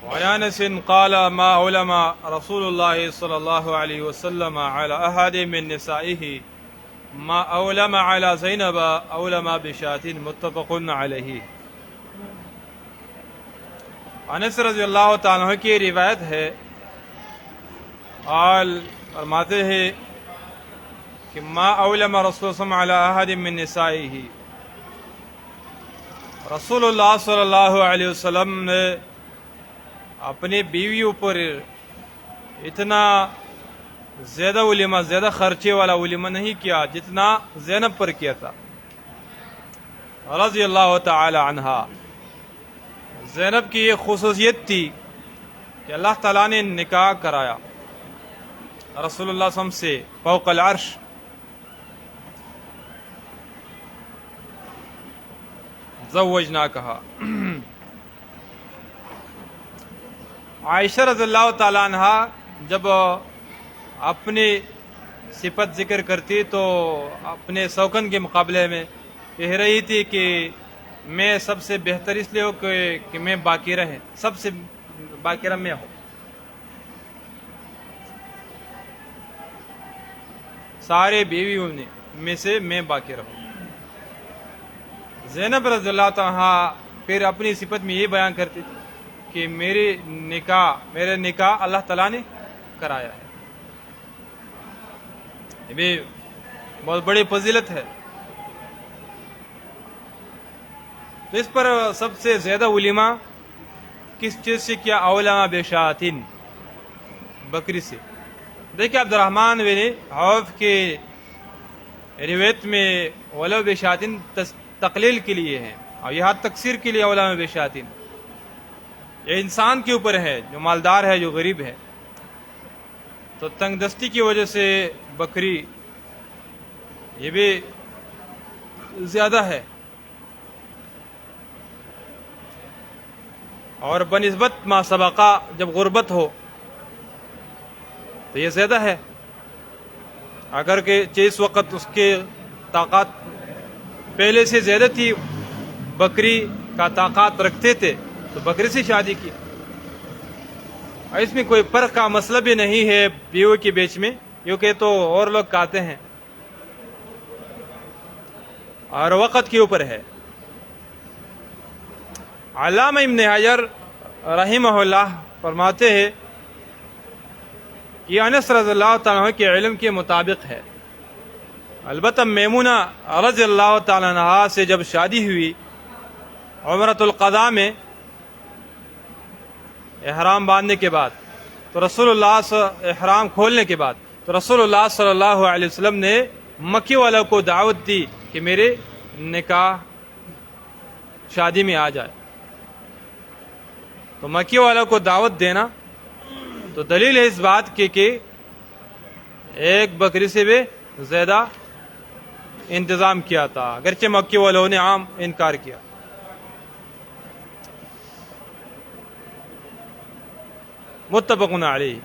وعن انس قال ما علم رسول الله صلى الله عليه وسلم على احد من نسائه ما اولم على زینب اولم بشات متفق علیہ۔ انس رضی اللہ تعالیٰ عنہ کی روایت ہے، قال فرماتے ہیں کہ ما اولم رسول اللہ صلی اللہ علیہ وسلم علی احد من نسائه، رسول اللہ صلی اللہ علیہ وسلم نے اپنی بیویوں پر اتنا زیادہ ولیمہ، زیادہ خرچے والا ولیمہ نہیں کیا جتنا زینب پر کیا تھا رضی اللہ تعالی عنہا۔ زینب کی یہ خصوصیت تھی کہ اللہ تعالیٰ نے نکاح کرایا رسول اللہ صلی اللہ علیہ وسلم سے فوق العرش۔ زوجنا کہا۔ عائشہ رضی اللہ تعالیٰ عنہ جب اپنی صفت ذکر کرتی تو اپنے سوکن کے مقابلے میں کہہ رہی تھی کہ میں سب سے بہتر اس لیے ہوں کہ میں باقیرہ ہے، سب سے باقیرہ میں ہوں، سارے بیویوں میں سے میں باقیرہ ہوں۔ زینب رضی اللہ تعالیٰ پھر اپنی صفت میں یہ بیان کرتی تھی کہ میرے نکاح اللہ تعالیٰ نے کرایا ہے۔ یہ بھی بہت بڑی فضیلت ہے۔ تو اس پر سب سے زیادہ ولیمہ کس چیز سے کیا؟ اولما بشاتن، بکری سے۔ دیکھیں عبد الرحمن بن عوف کے روایت میں ولو بشاتن تقلیل کے لیے ہے، اور یہاں تکثیر کے لیے اولما بشاتن۔ یہ انسان کے اوپر ہے، جو مالدار ہے، جو غریب ہے، تو تنگ دستی کی وجہ سے بکری یہ بھی زیادہ ہے، اور بنسبت ما سبقہ جب غربت ہو تو یہ زیادہ ہے۔ اگر کہ جس وقت اس کے طاقت پہلے سے زیادہ تھی، بکری کا طاقت رکھتے تھے تو بکری سے شادی کی۔ اور اس میں کوئی فرق کا مسئلہ بھی نہیں ہے بیوی کے بیچ میں، کیونکہ تو اور لوگ کہتے ہیں، اور وقت کے اوپر ہے۔ علامہ ابن حجر رحمہ اللہ فرماتے ہیں یہ انس رضی اللہ تعالیٰ عنہ کے علم کے مطابق ہے۔ البتہ میمونہ رضی اللہ تعالیٰ عنہ سے جب شادی ہوئی عمرۃ القضاء میں احرام باندھنے کے بعد، تو رسول اللہ احرام کھولنے کے بعد تو رسول اللہ صلی اللہ علیہ وسلم نے مکی والوں کو دعوت دی کہ میرے نکاح شادی میں آ جائے۔ تو مکی والوں کو دعوت دینا تو دلیل ہے اس بات کی کہ ایک بکری سے بھی زیادہ انتظام کیا تھا، اگرچہ مکی والوں نے عام انکار کیا۔ متفقن علیہ۔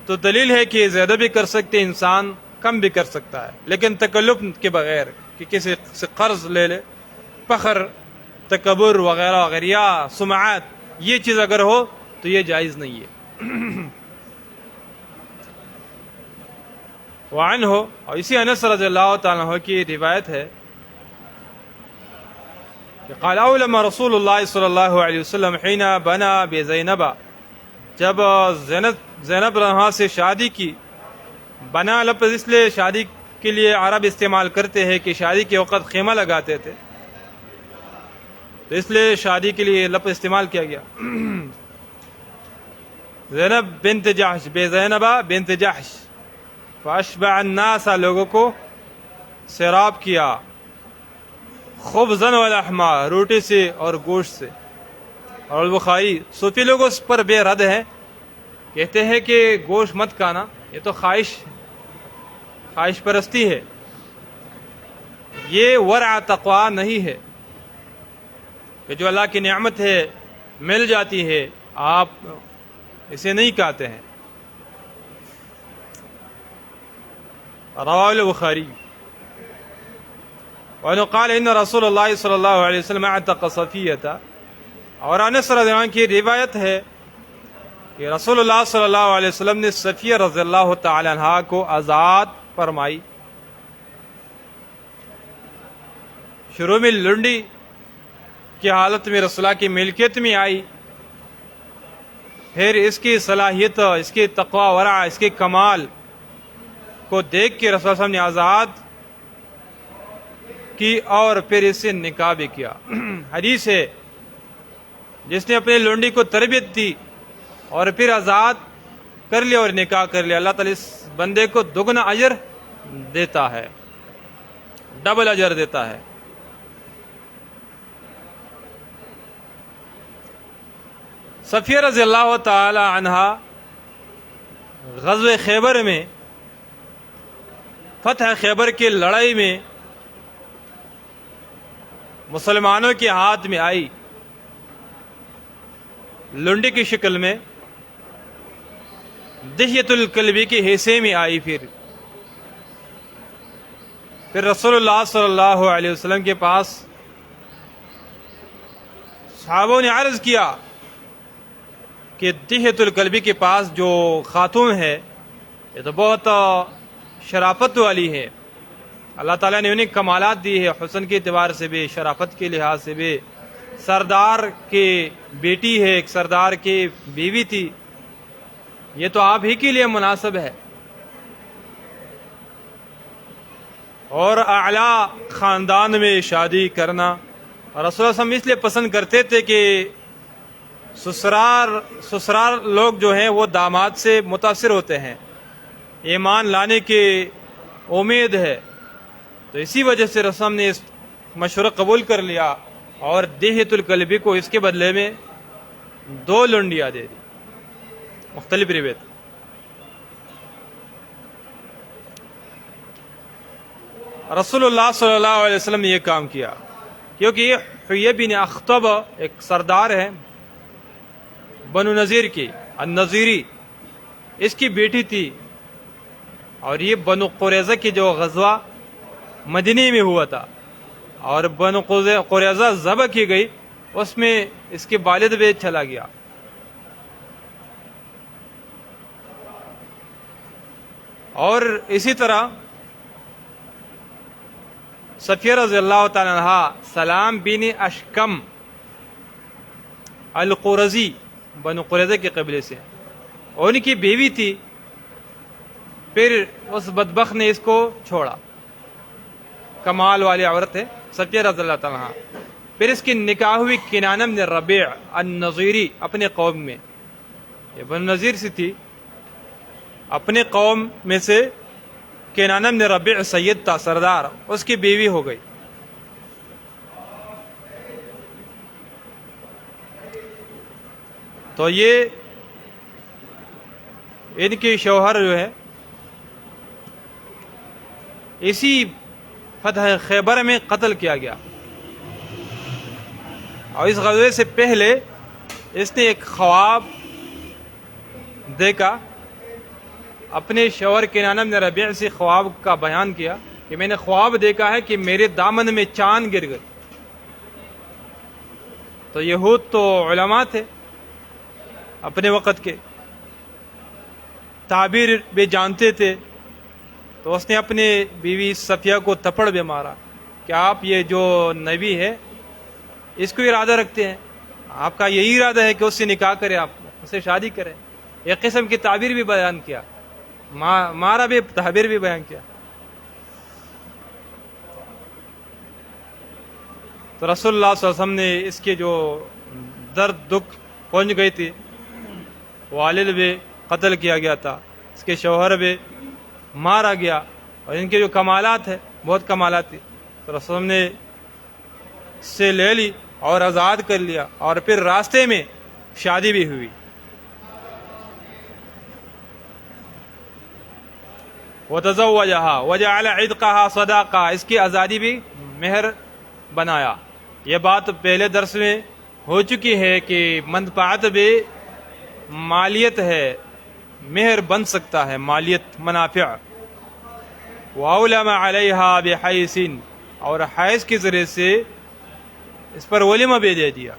تو دلیل ہے کہ زیادہ بھی کر سکتے انسان، کم بھی کر سکتا ہے، لیکن تکلف کے بغیر کہ کسی سے قرض لے لے، فخر، تکبر وغیرہ وغیرہ یا سمعت، یہ چیز اگر ہو تو یہ جائز نہیں ہے۔ وعنہ، اور اسی انس رضی اللہ تعالیٰ عنہ کی روایت ہے کہ قال اولم رسول اللہ صلی اللہ علیہ وسلم حین بنا بزینب، جب زینب رضی سے شادی کی۔ بنا لفظ اس لیے شادی کے لیے عرب استعمال کرتے ہیں کہ شادی کے وقت خیمہ لگاتے تھے، تو اس لیے شادی کے لیے لفظ استعمال کیا گیا۔ زینب بنت جحش، بے زینبہ بنت جحش، فاشبع الناس، لوگوں کو سیراب کیا، خبزاً ولحما، روٹی سے اور گوشت سے۔ اور البخاری، صوفی لوگ اس پر بے رد ہیں، کہتے ہیں کہ گوشت مت کھانا، یہ تو خواہش پرستی ہے، یہ ورع تقوی نہیں ہے کہ جو اللہ کی نعمت ہے مل جاتی ہے آپ اسے نہیں کہتے ہیں۔ رواه البخاری۔ وعنه قال ان رسول الله صلی اللہ علیہ وسلم اعتق صفیہ، اور انس رضی اللہ عنہ کی روایت ہے کہ رسول اللہ صلی اللہ علیہ وسلم نے صفیہ رضی اللہ تعالی عنہا کو آزاد فرمائی. شروع میں لنڈی کی حالت میں رسول اللہ کی ملکیت میں آئی، پھر اس کی صلاحیت، اس کی تقوی ورع، اس کے کمال کو دیکھ کے رسول اللہ صلی اللہ علیہ وسلم نے آزاد کی اور پھر اس سے نکاح بھی کیا. حدیث ہے جس نے اپنے لونڈی کو تربیت دی اور پھر آزاد کر لیا اور نکاح کر لیا، اللہ تعالیٰ اس بندے کو دگنا اجر دیتا ہے، ڈبل اجر دیتا ہے. صفیہ رضی اللہ تعالی عنہا غزوہ خیبر میں، فتح خیبر کی لڑائی میں مسلمانوں کے ہاتھ میں آئی، لنڈی کی شکل میں، دحیۃ الکلبی کے حصے میں آئی. پھر رسول اللہ صلی اللہ علیہ وسلم کے پاس صحابوں نے عرض کیا کہ دحیۃ الکلبی کے پاس جو خاتون ہے یہ تو بہت شرافت والی ہے، اللہ تعالیٰ نے انہیں کمالات دی ہے، حسن کے اعتبار سے بھی، شرافت کے لحاظ سے بھی، سردار کی بیٹی ہے، ایک سردار کی بیوی تھی، یہ تو آپ ہی کے لیے مناسب ہے. اور اعلیٰ خاندان میں شادی کرنا رسول اللہ صلی اللہ علیہ وسلم اس لیے پسند کرتے تھے کہ سسرال لوگ جو ہیں وہ داماد سے متاثر ہوتے ہیں، ایمان لانے کی امید ہے، تو اسی وجہ سے رسول نے اس مشورہ قبول کر لیا اور دحیۃ الکلبی کو اس کے بدلے میں 2 لنڈیاں دے دی. مختلف روایت. رسول اللہ صلی اللہ علیہ وسلم نے یہ کام کیا کیونکہ یہ حیy بن اخطب ایک سردار ہے بنو نذیر کی، النذیری، اس کی بیٹی تھی، اور یہ بنو قریظہ کی جو غزوہ مدینہ میں ہوا تھا اور بنو قریظہ ذبح کی گئی، اس میں اس کے والد بھی چلا گیا. اور اسی طرح صفیہ رضی اللہ تعالی عنہا سلام بن اشکم القرظی بنو قریظہ کے قبیلے سے، اور ان کی بیوی تھی، پھر اس بدبخت نے اس کو چھوڑا. کمال والی عورت ہے صفیہ رضی اللہ تعالی عنہا. پھر اس کی نکاح ہوئی کنانہ بن ربیع النظیری اپنے قوم میں، یہ بنو نذیر سے تھی، اپنے قوم میں سے کنانہ بن ربیع سید تھا، سردار، اس کی بیوی ہو گئی. تو یہ ان کے شوہر جو ہے اسی فتح خیبر میں قتل کیا گیا. اور اس غزوے سے پہلے اس نے ایک خواب دیکھا، اپنے شوہر کنانہ بن ربیع سے خواب کا بیان کیا کہ میں نے خواب دیکھا ہے کہ میرے دامن میں چاند گر گئی. تو یہود تو علماء تھے اپنے وقت کے، تعبیر بھی جانتے تھے، تو اس نے اپنے بیوی صفیہ کو تھپڑ بھی مارا کہ آپ یہ جو نبی ہے اس کو ارادہ رکھتے ہیں، آپ کا یہی ارادہ ہے کہ اس سے نکاح کریں، آپ اس سے شادی کریں. ایک قسم کی تعبیر بھی بیان کیا، مارا بھی، تعبیر بھی بیان کیا. تو رسول اللہ صلی اللہ علیہ وسلم نے اس کے جو درد دکھ پہنچ گئی تھی، والد بھی قتل کیا گیا تھا، اس کے شوہر بھی مارا گیا، اور ان کے جو کمالات ہیں بہت کمالات تھی، تو رسول نے سے لے لی اور آزاد کر لیا، اور پھر راستے میں شادی بھی ہوئی. وَتَزَوَّجَهَا وَجَعَلَ عِدْقَهَا صَدَاقَةً، اس کی آزادی بھی مہر بنایا. یہ بات پہلے درس میں ہو چکی ہے کہ منفعت بھی مالیت ہے، مہر بن سکتا ہے، مالیت، منافع. وَأَوْلَمَ عَلَيْهَا بِحَيْسٍ، اور حیض کے ذریعے سے اس پر ولیمہ بھی دے دیا.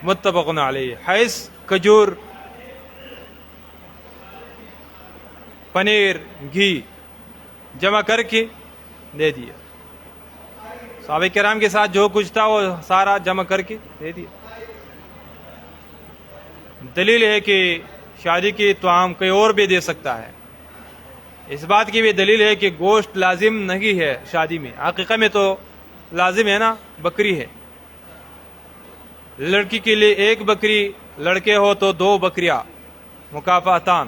متفق علیہ. حیث کھجور، پنیر، گھی جمع کر کے دے دیا. صحابہ کرام کے ساتھ جو کچھ تھا وہ سارا جمع کر کے دے دیا. دلیل ہے کہ شادی کی طعام کوئی اور بھی دے سکتا ہے. اس بات کی بھی دلیل ہے کہ گوشت لازم نہیں ہے شادی میں. عقیقہ میں تو لازم ہے نا، بکری ہے. لڑکی کے لیے 1 بکری، لڑکے ہو تو 2 بکریاں مکافاتان.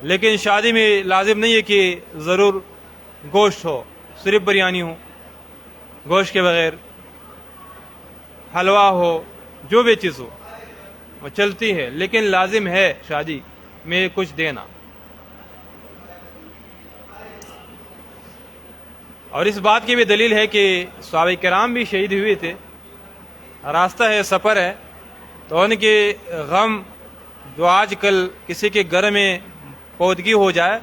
لیکن شادی میں لازم نہیں ہے کہ ضرور گوشت ہو، صرف بریانی ہو، گوشت کے بغیر حلوہ ہو، جو بھی چیز ہو وہ چلتی ہے. لیکن لازم ہے شادی میں کچھ دینا. اور اس بات کی بھی دلیل ہے کہ صحابہ کرام بھی شہید ہوئے تھے. راستہ ہے، سفر ہے، تو ان کے غم جو آج کل کسی کے گھر میں پودگی ہو جائے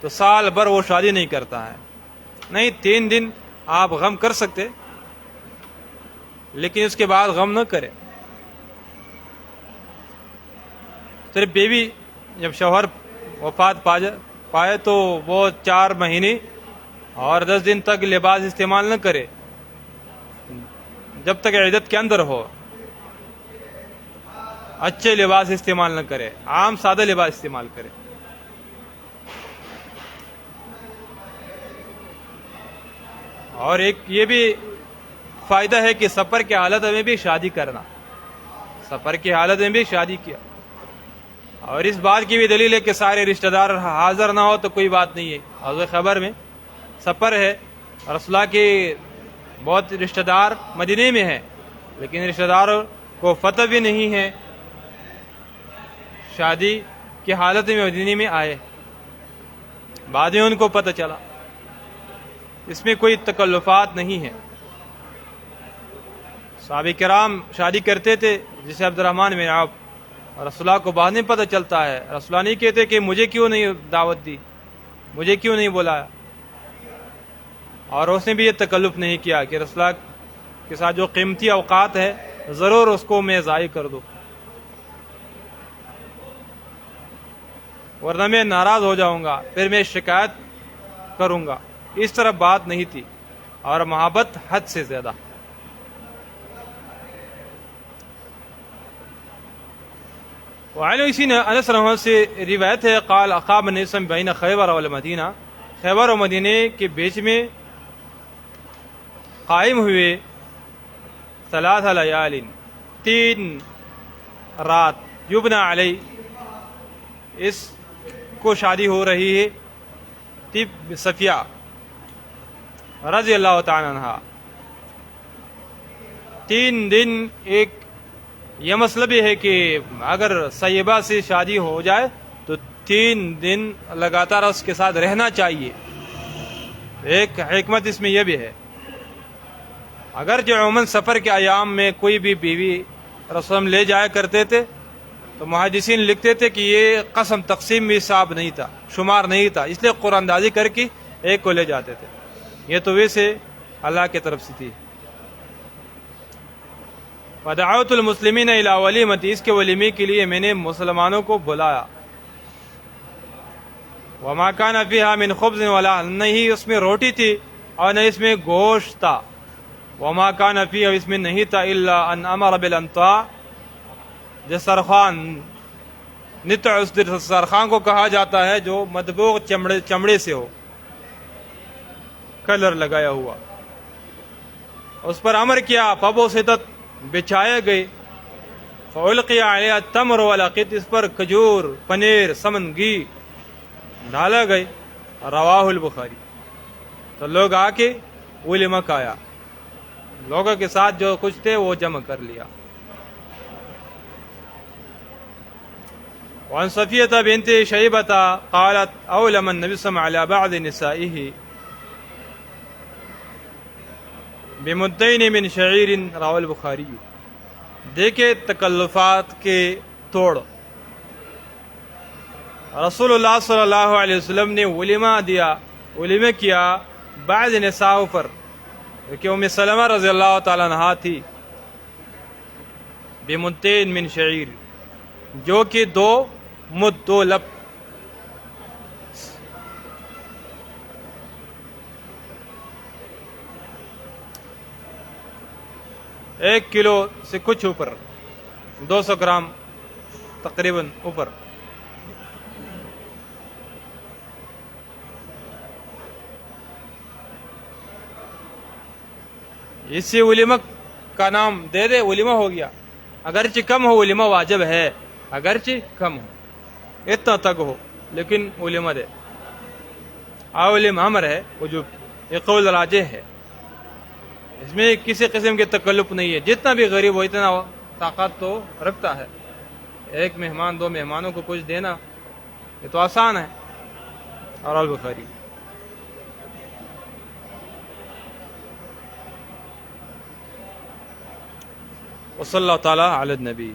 تو سال بھر وہ شادی نہیں کرتا ہے. نہیں، 3 دن آپ غم کر سکتے، لیکن اس کے بعد غم نہ کرے. صرف بیوی جب شوہر وفات پائے تو وہ 4 مہینے اور 10 دن تک لباس استعمال نہ کرے، جب تک عدت کے اندر ہو. اچھے لباس استعمال نہ کرے، عام سادہ لباس استعمال کرے. اور ایک یہ بھی فائدہ ہے کہ سفر کی حالت میں بھی شادی کرنا، سفر کی حالت میں بھی شادی کیا. اور اس بات کی بھی دلیل ہے کہ سارے رشتہ دار حاضر نہ ہو تو کوئی بات نہیں ہے. اور خبر میں سفر ہے، رسول اللہ کے بہت رشتہ دار مدینے میں ہیں، لیکن رشتہ داروں کو فتح بھی نہیں ہے. شادی کی حالت میں مدینے میں آئے، بعد میں ان کو پتہ چلا. اس میں کوئی تکلفات نہیں ہے. صحابہ کرام شادی کرتے تھے، جسے عبد الرحمن بن عوف. رسول اللہ کو بعد میں پتہ چلتا ہے. رسول اللہ نہیں کہتے کہ مجھے کیوں نہیں دعوت دی، مجھے کیوں نہیں بلایا. اور اس نے بھی یہ تکلف نہیں کیا کہ رسول اللہ کے ساتھ جو قیمتی اوقات ہے ضرور اس کو میں ضائع کر دوں، ورنہ میں ناراض ہو جاؤں گا، پھر میں شکایت کروں گا. اس طرح بات نہیں تھی، اور محبت حد سے زیادہ. وعن اسی نے انس رحمہ سے روایت ہے، قال اقام النبی صلی اللہ علیہ وسلم بین خیبر والمدینہ، خیبر و مدینے کے بیچ میں قائم ہوئے 3 لیال، 3 رات. یبنا علی، اس کو شادی ہو رہی ہے طب صفیہ رضی اللہ تعالی عنہ. 3 دن. ایک یہ مسئلہ بھی ہے کہ اگر سیبہ سے شادی ہو جائے تو 3 دن لگاتار اس کے ساتھ رہنا چاہیے. ایک حکمت اس میں یہ بھی ہے. اگر جو عموماً سفر کے ایام میں کوئی بھی بیوی رسول لے جایا کرتے تھے تو محدثین لکھتے تھے کہ یہ قسم تقسیم میں حساب نہیں تھا، شمار نہیں تھا، اس لیے قرآن اندازی کر کے ایک کو لے جاتے تھے. یہ تو ویسے اللہ کی طرف سے تھی. فدعوت المسلمین الی ولیمتی، اس کے ولیمے کے لیے میں نے مسلمانوں کو بلایا. وما کان فیہا من خبز ولا، نہیں اس میں روٹی تھی اور نہ اس میں گوشت تھا. وما کان فیہا، اس میں نہیں تھا الا ان امر بالانطاع، دسترخوان. نطع اس دسترخوان کو کہا جاتا ہے جو مدبوغ چمڑے سے ہو، کلر لگایا ہوا. اس پر امر کیا، فبسطت، بچھائے گئے. فالقی علیہ التمر والعقد، اس پر کھجور، پنیر، سمن، گھی ڈالا گئے. رواہ البخاری. تو لوگ آ کے ولیمہ کھایا، لوگوں کے ساتھ جو کچھ تھے وہ جمع کر لیا. وعن صفیہ بنت شیبہ قالت اولم النبی صلی اللہ علیہ وسلم علی بعض نسائه بمدین من شعیر. رواہ البخاری. دیکھے تکلفات کے توڑ. رسول اللہ صلی اللہ علیہ وسلم نے ولیمہ کیا بعض نساء پر، کہ ام سلمہ رضی اللہ تعالیٰ عنہا تھی. بمدین من شعیر، جو کہ 2 مد 2 لب 1 کلو سے کچھ اوپر، 200 گرام تقریباً اوپر. اس سے ولیمہ کا نام دے دے، ولیمہ ہو گیا. اگرچہ کم ہو ولیمہ واجب ہے، اگرچہ کم ہو، اتنا تک ہو لیکن ولیمہ دے. ولیمہ امر ہے وجوب، یہ قول راجح ہے. اس میں کسی قسم کے تکلف نہیں ہے. جتنا بھی غریب ہو اتنا طاقت تو رکھتا ہے. 1 مہمان 2 مہمانوں کو کچھ دینا یہ تو آسان ہے. اور البخاری. وصلی اللہ تعالی علی النبی.